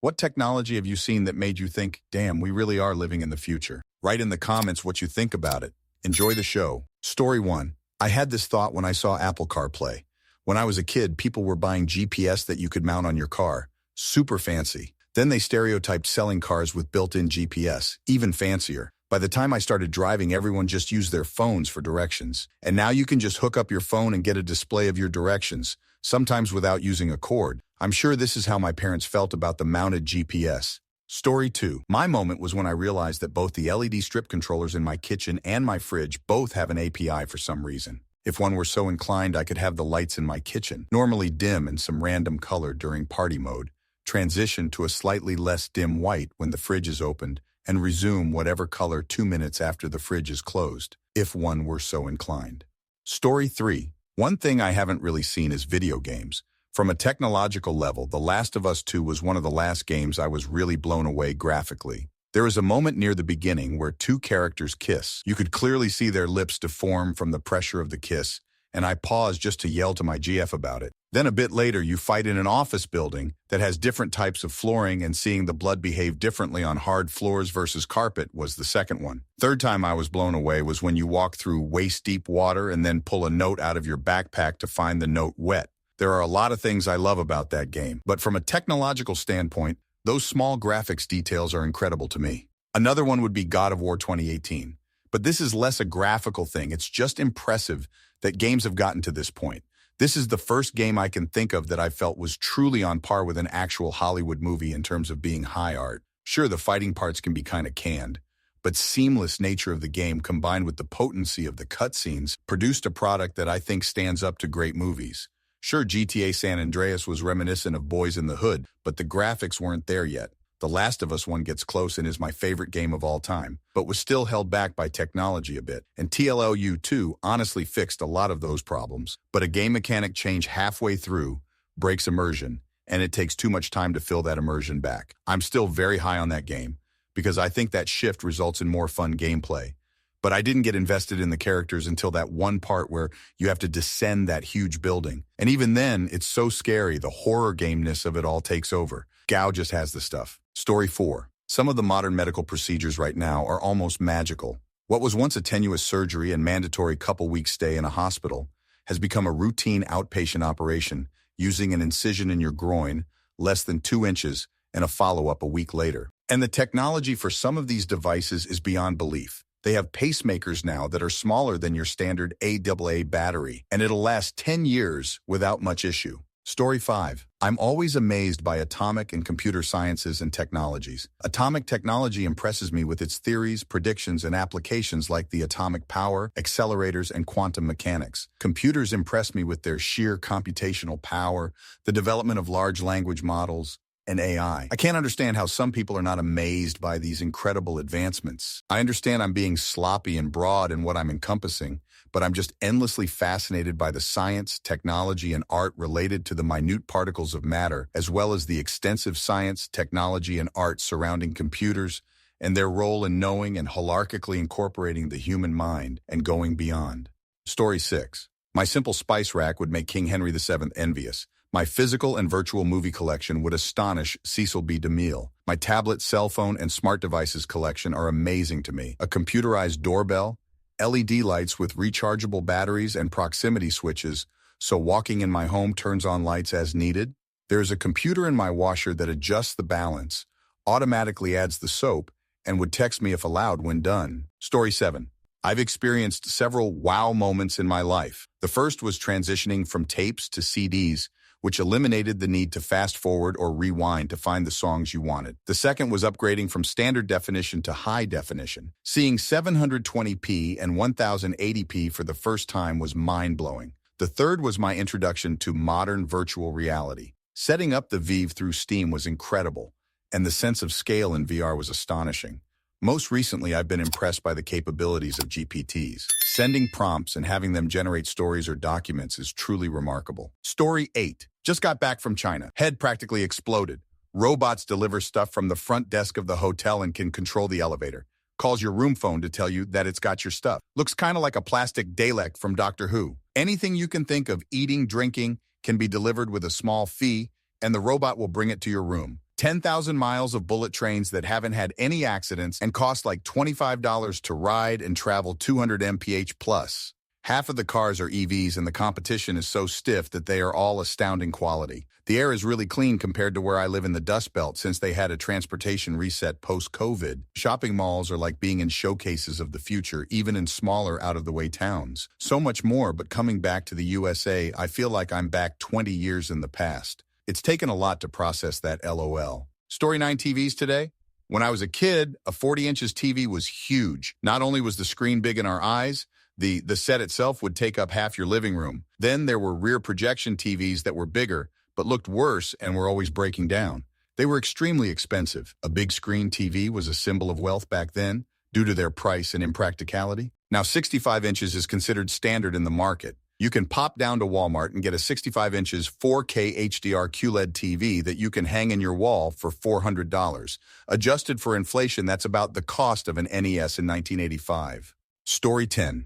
What technology have you seen that made you think, damn, we really are living in the future? Write in the comments what you think about it. Enjoy the show. Story 1. I had this thought when I saw Apple CarPlay. When I was a kid, people were buying GPS that you could mount on your car. Super fancy. Then they stereotyped selling cars with built-in GPS, even fancier. By the time I started driving, everyone just used their phones for directions. And now you can just hook up your phone and get a display of your directions, sometimes without using a cord. I'm sure this is how my parents felt about the mounted GPS. Story 2. My moment was when I realized that both the LED strip controllers in my kitchen and my fridge both have an API for some reason. If one were so inclined, I could have the lights in my kitchen, normally dim and some random color during party mode, transition to a slightly less dim white when the fridge is opened, and resume whatever color 2 minutes after the fridge is closed, if one were so inclined. Story 3. One thing I haven't really seen is video games. From a technological level, The Last of Us 2 was one of the last games I was really blown away graphically. There is a moment near the beginning where two characters kiss. You could clearly see their lips deform from the pressure of the kiss, and I paused just to yell to my GF about it. Then a bit later, you fight in an office building that has different types of flooring, and seeing the blood behave differently on hard floors versus carpet was the second one. Third time I was blown away was when you walk through waist-deep water and then pull a note out of your backpack to find the note wet. There are a lot of things I love about that game, but from a technological standpoint, those small graphics details are incredible to me. Another one would be God of War 2018. But this is less a graphical thing. It's just impressive that games have gotten to this point. This is the first game I can think of that I felt was truly on par with an actual Hollywood movie in terms of being high art. Sure, the fighting parts can be kind of canned, but seamless nature of the game combined with the potency of the cutscenes produced a product that I think stands up to great movies. Sure, GTA San Andreas was reminiscent of Boys in the Hood, but the graphics weren't there yet. The Last of Us one gets close and is my favorite game of all time, but was still held back by technology a bit. And TLOU 2 honestly fixed a lot of those problems. But a game mechanic change halfway through breaks immersion, and it takes too much time to fill that immersion back. I'm still very high on that game, because I think that shift results in more fun gameplay. But I didn't get invested in the characters until that one part where you have to descend that huge building. And even then, it's so scary, the horror gameness of it all takes over. Gao just has the stuff. Story 4. Some of the modern medical procedures right now are almost magical. What was once a tenuous surgery and mandatory couple-week stay in a hospital has become a routine outpatient operation using an incision in your groin, less than 2 inches, and a follow-up a week later. And the technology for some of these devices is beyond belief. They have pacemakers now that are smaller than your standard AAA battery, and it'll last 10 years without much issue. Story 5. I'm always amazed by atomic and computer sciences and technologies. Atomic technology impresses me with its theories, predictions, and applications like the atomic power, accelerators, and quantum mechanics. Computers impress me with their sheer computational power, the development of large language models, and AI. I can't understand how some people are not amazed by these incredible advancements. I understand I'm being sloppy and broad in what I'm encompassing, but I'm just endlessly fascinated by the science, technology, and art related to the minute particles of matter, as well as the extensive science, technology, and art surrounding computers and their role in knowing and holarchically incorporating the human mind and going beyond. Story 6. My simple spice rack would make King Henry VII envious. My physical and virtual movie collection would astonish Cecil B. DeMille. My tablet, cell phone, and smart devices collection are amazing to me. A computerized doorbell, LED lights with rechargeable batteries and proximity switches, so walking in my home turns on lights as needed. There is a computer in my washer that adjusts the balance, automatically adds the soap, and would text me if allowed when done. Story 7. I've experienced several wow moments in my life. The first was transitioning from tapes to CDs, which eliminated the need to fast forward or rewind to find the songs you wanted. The second was upgrading from standard definition to high definition. Seeing 720p and 1080p for the first time was mind-blowing. The third was my introduction to modern virtual reality. Setting up the Vive through Steam was incredible, and the sense of scale in VR was astonishing. Most recently, I've been impressed by the capabilities of GPTs. Sending prompts and having them generate stories or documents is truly remarkable. Story 8. Just got back from China. Head practically exploded. Robots deliver stuff from the front desk of the hotel and can control the elevator. Calls your room phone to tell you that it's got your stuff. Looks kind of like a plastic Dalek from Doctor Who. Anything you can think of eating, drinking, can be delivered with a small fee, and the robot will bring it to your room. 10,000 miles of bullet trains that haven't had any accidents and cost like $25 to ride and travel 200 mph plus. Half of the cars are EVs and the competition is so stiff that they are all astounding quality. The air is really clean compared to where I live in the Dust Belt since they had a transportation reset post-COVID. Shopping malls are like being in showcases of the future, even in smaller out-of-the-way towns. So much more, but coming back to the USA, I feel like I'm back 20 years in the past. It's taken a lot to process that LOL. Story 9 TVs today? When I was a kid, a 40 inches TV was huge. Not only was the screen big in our eyes, the set itself would take up half your living room. Then there were rear projection TVs that were bigger, but looked worse and were always breaking down. They were extremely expensive. A big screen TV was a symbol of wealth back then, due to their price and impracticality. Now 65 inches is considered standard in the market. You can pop down to Walmart and get a 65 inches 4K HDR QLED TV that you can hang in your wall for $400. Adjusted for inflation, that's about the cost of an NES in 1985. Story 10.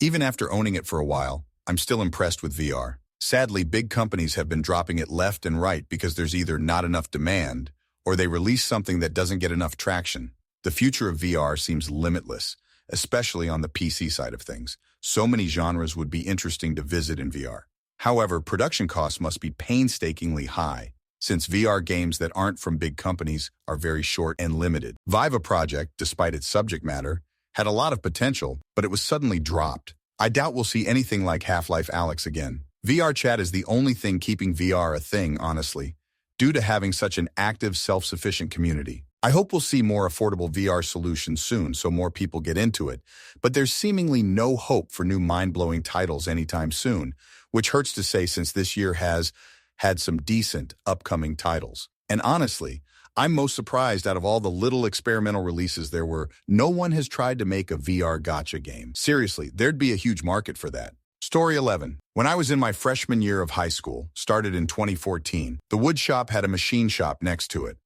Even after owning it for a while, I'm still impressed with VR. Sadly, big companies have been dropping it left and right because there's either not enough demand or they release something that doesn't get enough traction. The future of VR seems limitless, especially on the PC side of things. So many genres would be interesting to visit in VR. However, production costs must be painstakingly high, since VR games that aren't from big companies are very short and limited. Viva Project, despite its subject matter, had a lot of potential, but it was suddenly dropped. I doubt we'll see anything like Half-Life Alyx again. VR chat is the only thing keeping VR a thing, honestly, due to having such an active, self-sufficient community. I hope we'll see more affordable VR solutions soon so more people get into it, but there's seemingly no hope for new mind-blowing titles anytime soon, which hurts to say since this year has had some decent upcoming titles. And honestly, I'm most surprised out of all the little experimental releases there were, no one has tried to make a VR gacha game. Seriously, there'd be a huge market for that. Story 11. When I was in my freshman year of high school, started in 2014, the wood shop had a machine shop next to it.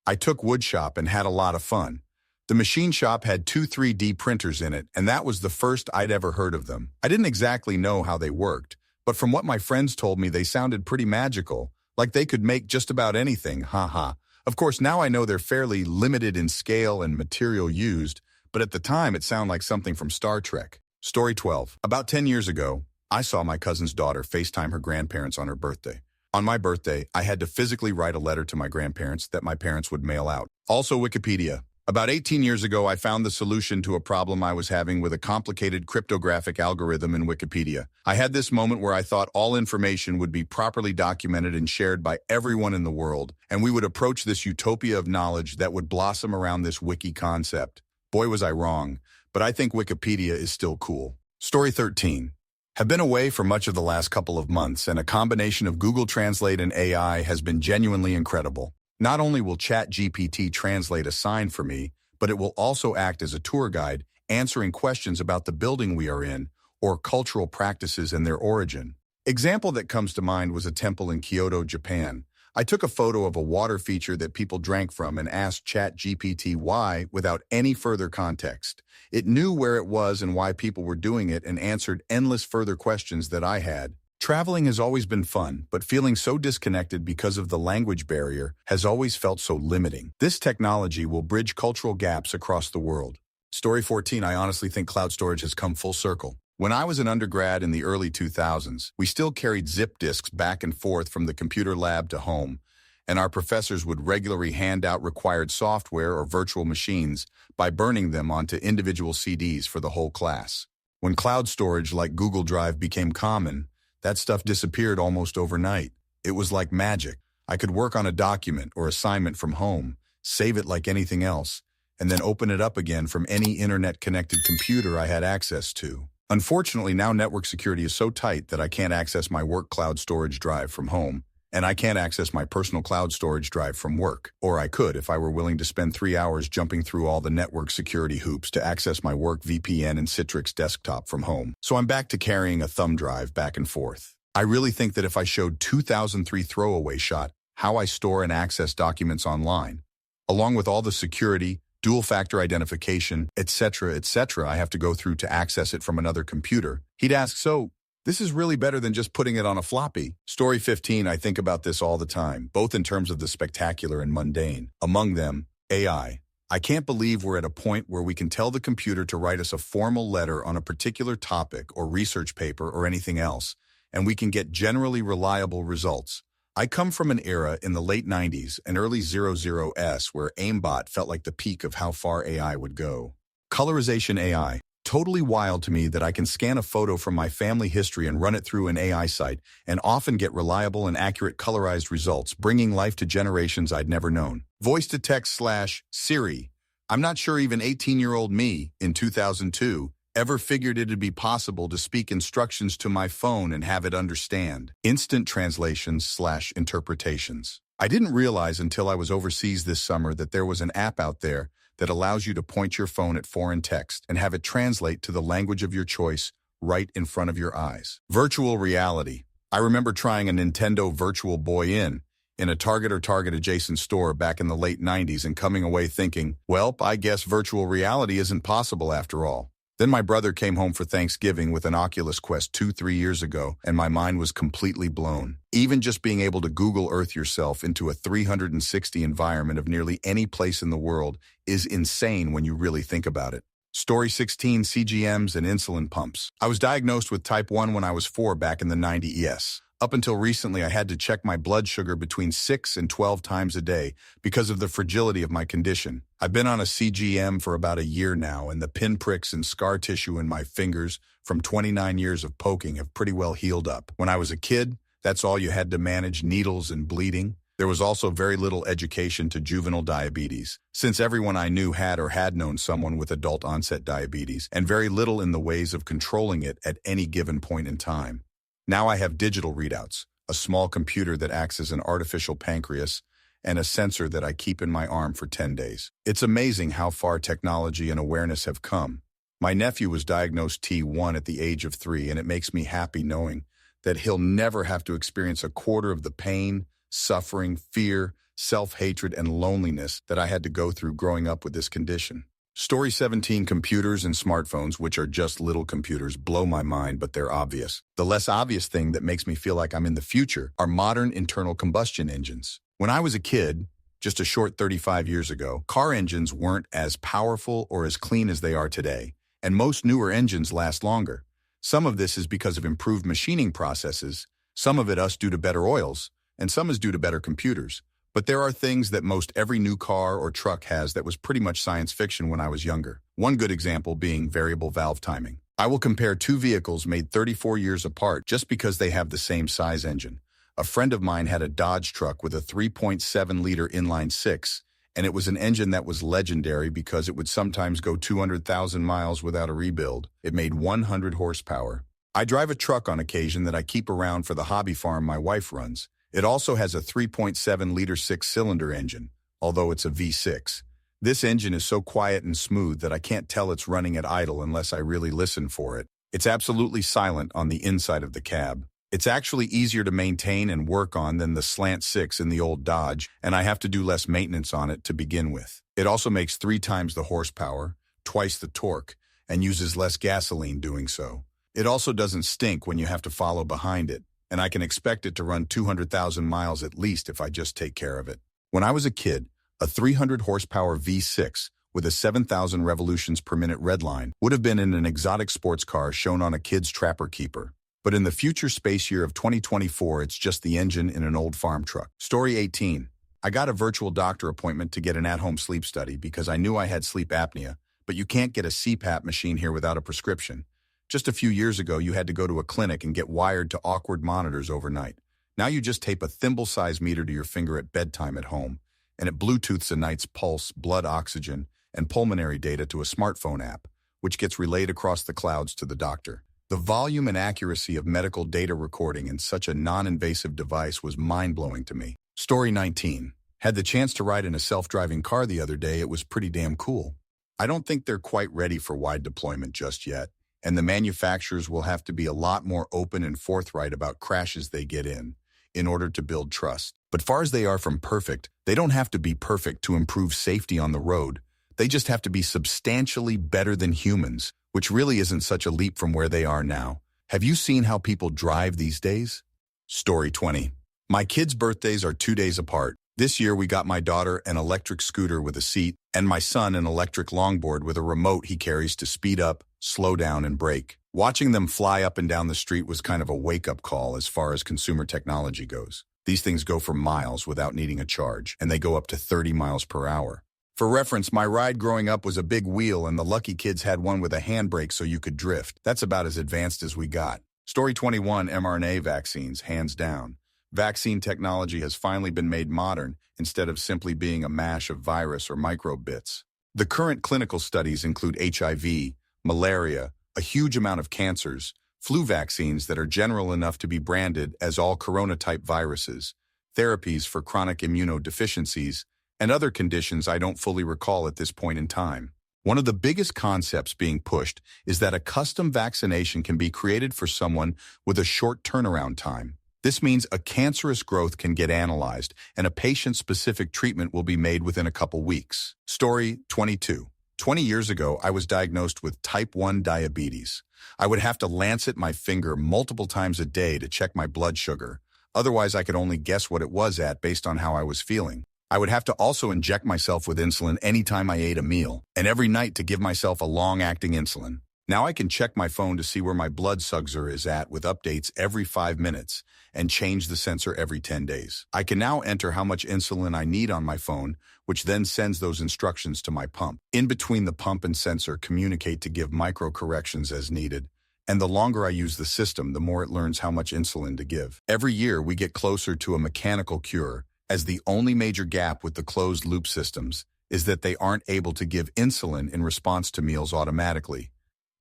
I took wood shop and had a lot of fun. The machine shop had 2 3D printers in it, and that was the first I'd ever heard of them. I didn't exactly know how they worked, but from what my friends told me, they sounded pretty magical, like they could make just about anything, haha. Of course, now I know they're fairly limited in scale and material used, but at the time it sounded like something from Star Trek. Story 12. About 10 years ago, I saw my cousin's daughter FaceTime her grandparents on her birthday. On my birthday, I had to physically write a letter to my grandparents that my parents would mail out. Also Wikipedia. About 18 years ago, I found the solution to a problem I was having with a complicated cryptographic algorithm in Wikipedia. I had this moment where I thought all information would be properly documented and shared by everyone in the world, and we would approach this utopia of knowledge that would blossom around this wiki concept. Boy, was I wrong, but I think Wikipedia is still cool. Story 13. Have been away for much of the last couple of months, and a combination of Google Translate and AI has been genuinely incredible. Not only will ChatGPT translate a sign for me, but it will also act as a tour guide, answering questions about the building we are in or cultural practices and their origin. Example that comes to mind was a temple in Kyoto, Japan. I took a photo of a water feature that people drank from and asked ChatGPT why without any further context. It knew where it was and why people were doing it and answered endless further questions that I had. Traveling has always been fun, but feeling so disconnected because of the language barrier has always felt so limiting. This technology will bridge cultural gaps across the world. Story 14. I honestly think cloud storage has come full circle. When I was an undergrad in the early 2000s, we still carried zip disks back and forth from the computer lab to home, and our professors would regularly hand out required software or virtual machines by burning them onto individual CDs for the whole class. When cloud storage like Google Drive became common, that stuff disappeared almost overnight. It was like magic. I could work on a document or assignment from home, save it like anything else, and then open it up again from any internet-connected computer I had access to. Unfortunately, now network security is so tight that I can't access my work cloud storage drive from home, and I can't access my personal cloud storage drive from work. Or I could if I were willing to spend 3 hours jumping through all the network security hoops to access my work VPN and Citrix desktop from home. So I'm back to carrying a thumb drive back and forth. I really think that if I showed 2003 throwaway shot how I store and access documents online, along with all the security, dual-factor identification, etc., I have to go through to access it from another computer, he'd ask, so, This is really better than just putting it on a floppy. Story 15, I think about this all the time, both in terms of the spectacular and mundane. Among them, AI. I can't believe we're at a point where we can tell the computer to write us a formal letter on a particular topic or research paper or anything else, and we can get generally reliable results. I come from an era in the late 90s and early 00s where aimbot felt like the peak of how far AI would go. Colorization AI. Totally wild to me that I can scan a photo from my family history and run it through an AI site and often get reliable and accurate colorized results, bringing life to generations I'd never known. Voice-to-text / Siri. I'm not sure even 18-year-old me, in 2002, ever figured it'd be possible to speak instructions to my phone and have it understand. Instant translations / interpretations. I didn't realize until I was overseas this summer that there was an app out there that allows you to point your phone at foreign text and have it translate to the language of your choice right in front of your eyes. Virtual reality. I remember trying a Nintendo Virtual Boy in a Target or Target-adjacent store back in the late 90s and coming away thinking, well, I guess virtual reality isn't possible after all. Then my brother came home for Thanksgiving with an Oculus Quest 2-3 years ago, and my mind was completely blown. Even just being able to Google Earth yourself into a 360 environment of nearly any place in the world is insane when you really think about it. Story 16, CGMs and insulin pumps. I was diagnosed with type 1 when I was 4 back in the 90s. Up until recently, I had to check my blood sugar between 6 and 12 times a day because of the fragility of my condition. I've been on a CGM for about a year now, and the pinpricks and scar tissue in my fingers from 29 years of poking have pretty well healed up. When I was a kid, that's all you had to manage, needles and bleeding. There was also very little education to juvenile diabetes, since everyone I knew had or had known someone with adult-onset diabetes, and very little in the ways of controlling it at any given point in time. Now I have digital readouts, a small computer that acts as an artificial pancreas, and a sensor that I keep in my arm for 10 days. It's amazing how far technology and awareness have come. My nephew was diagnosed T1 at the age of 3, and it makes me happy knowing that he'll never have to experience a quarter of the pain, suffering, fear, self-hatred, and loneliness that I had to go through growing up with this condition. Story 17, computers and smartphones, which are just little computers, blow my mind, but they're obvious. The less obvious thing that makes me feel like I'm in the future are modern internal combustion engines. When I was a kid, just a short 35 years ago, car engines weren't as powerful or as clean as they are today, and most newer engines last longer. Some of this is because of improved machining processes, some of it due to better oils, and some is due to better computers. But there are things that most every new car or truck has that was pretty much science fiction when I was younger. One good example being variable valve timing. I will compare two vehicles made 34 years apart just because they have the same size engine. A friend of mine had a Dodge truck with a 3.7-liter inline-six, and it was an engine that was legendary because it would sometimes go 200,000 miles without a rebuild. It made 100 horsepower. I drive a truck on occasion that I keep around for the hobby farm my wife runs. It also has a 3.7-liter six-cylinder engine, although it's a V6. This engine is so quiet and smooth that I can't tell it's running at idle unless I really listen for it. It's absolutely silent on the inside of the cab. It's actually easier to maintain and work on than the slant six in the old Dodge, and I have to do less maintenance on it to begin with. It also makes 3 times the horsepower, twice the torque, and uses less gasoline doing so. It also doesn't stink when you have to follow behind it, and I can expect it to run 200,000 miles at least if I just take care of it. When I was a kid, a 300 horsepower V6 with a 7,000 revolutions per minute redline would have been in an exotic sports car shown on a kid's Trapper Keeper. But in the future space year of 2024, it's just the engine in an old farm truck. Story 18. I got a virtual doctor appointment to get an at-home sleep study because I knew I had sleep apnea, but you can't get a CPAP machine here without a prescription. Just a few years ago, you had to go to a clinic and get wired to awkward monitors overnight. Now you just tape a thimble-sized meter to your finger at bedtime at home, and it Bluetooths a night's pulse, blood oxygen, and pulmonary data to a smartphone app, which gets relayed across the clouds to the doctor. The volume and accuracy of medical data recording in such a non-invasive device was mind-blowing to me. Story 19. Had the chance to ride in a self-driving car the other day. It was pretty damn cool. I don't think they're quite ready for wide deployment just yet, and the manufacturers will have to be a lot more open and forthright about crashes they get in order to build trust. But far as they are from perfect, they don't have to be perfect to improve safety on the road. They just have to be substantially better than humans, which really isn't such a leap from where they are now. Have you seen how people drive these days? Story 20. My kids' birthdays are 2 days apart. This year we got my daughter an electric scooter with a seat and my son an electric longboard with a remote he carries to speed up, slow down, and brake. Watching them fly up and down the street was kind of a wake-up call as far as consumer technology goes. These things go for miles without needing a charge, and they go up to 30 miles per hour. For reference, my ride growing up was a big wheel and the lucky kids had one with a handbrake so you could drift. That's about as advanced as we got. Story 21, mRNA vaccines, hands down. Vaccine technology has finally been made modern instead of simply being a mash of virus or microbe bits. The current clinical studies include HIV, malaria, a huge amount of cancers, flu vaccines that are general enough to be branded as all corona-type viruses, therapies for chronic immunodeficiencies, and other conditions I don't fully recall at this point in time. One of the biggest concepts being pushed is that a custom vaccination can be created for someone with a short turnaround time. This means a cancerous growth can get analyzed and a patient-specific treatment will be made within a couple weeks. Story 22. 20 years ago, I was diagnosed with type 1 diabetes. I would have to lancet my finger multiple times a day to check my blood sugar. Otherwise, I could only guess what it was at based on how I was feeling. I would have to also inject myself with insulin anytime I ate a meal, and every night to give myself a long-acting insulin. Now I can check my phone to see where my blood sugar is at with updates every 5 minutes and change the sensor every 10 days. I can now enter how much insulin I need on my phone, which then sends those instructions to my pump. In between, the pump and sensor communicate to give micro corrections as needed. And the longer I use the system, the more it learns how much insulin to give. Every year, we get closer to a mechanical cure, as the only major gap with the closed-loop systems is that they aren't able to give insulin in response to meals automatically.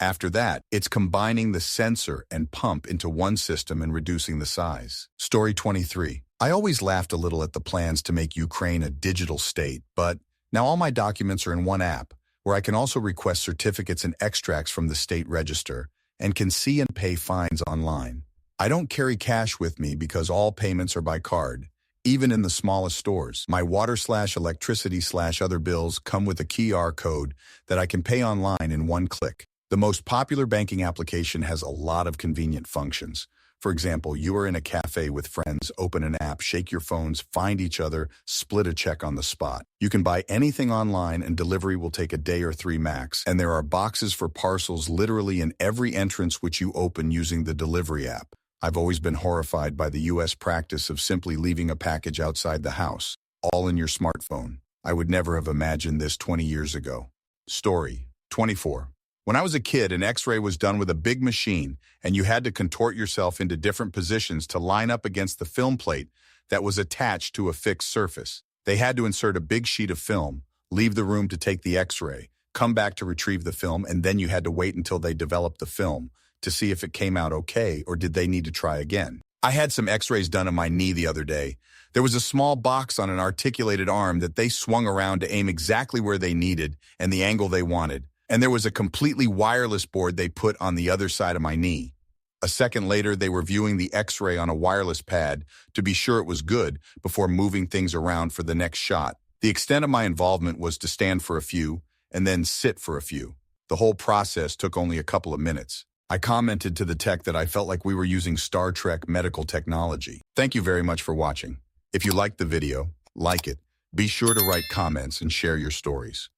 After that, it's combining the sensor and pump into one system and reducing the size. Story 23. I always laughed a little at the plans to make Ukraine a digital state, but now all my documents are in one app, where I can also request certificates and extracts from the state register and can see and pay fines online. I don't carry cash with me because all payments are by card. Even in the smallest stores, my water/electricity/other bills come with a QR code that I can pay online in one click. The most popular banking application has a lot of convenient functions. For example, you are in a cafe with friends, open an app, shake your phones, find each other, split a check on the spot. You can buy anything online and delivery will take a day or 3 max, and there are boxes for parcels literally in every entrance which you open using the delivery app. I've always been horrified by the US practice of simply leaving a package outside the house, all in your smartphone. I would never have imagined this 20 years ago. Story 24. When I was a kid, an X-ray was done with a big machine, and you had to contort yourself into different positions to line up against the film plate that was attached to a fixed surface. They had to insert a big sheet of film, leave the room to take the X-ray, come back to retrieve the film, and then you had to wait until they developed the film to see if it came out okay or did they need to try again. I had some X-rays done on my knee the other day. There was a small box on an articulated arm that they swung around to aim exactly where they needed and the angle they wanted. And there was a completely wireless board they put on the other side of my knee. A second later, they were viewing the X-ray on a wireless pad to be sure it was good before moving things around for the next shot. The extent of my involvement was to stand for a few and then sit for a few. The whole process took only a couple of minutes. I commented to the tech that I felt like we were using Star Trek medical technology. Thank you very much for watching. If you liked the video, like it. Be sure to write comments and share your stories.